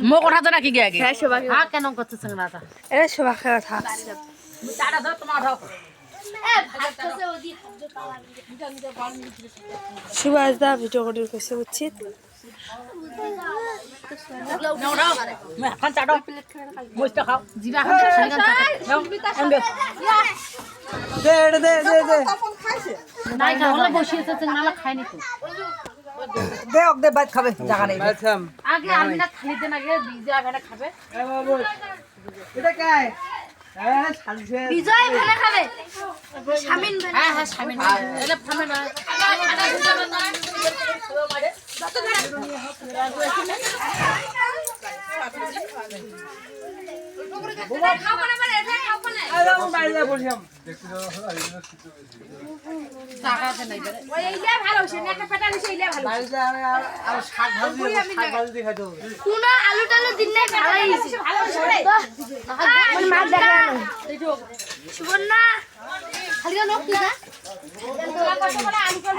মো কথা জানা কি গে আগে কেন করতে চিংড়াটা এটা শোভা খেলা থাক সুভাষ দা ভিডিও করে কইছে উচিত বসিয়েছে চিংড়া খাইনি তো দে বাইত খাবে জায়গা নেই আগে আমি না খালি দেন আগে বিজয় আগে খাবে এটা কাই বিজয় ভালো খাবে শামিন হ্যাঁ হ্যাঁ শামিন এটা থামে না কোন আলু টালু দিন নাই ভালো সুবর্ণা খালি লোক কি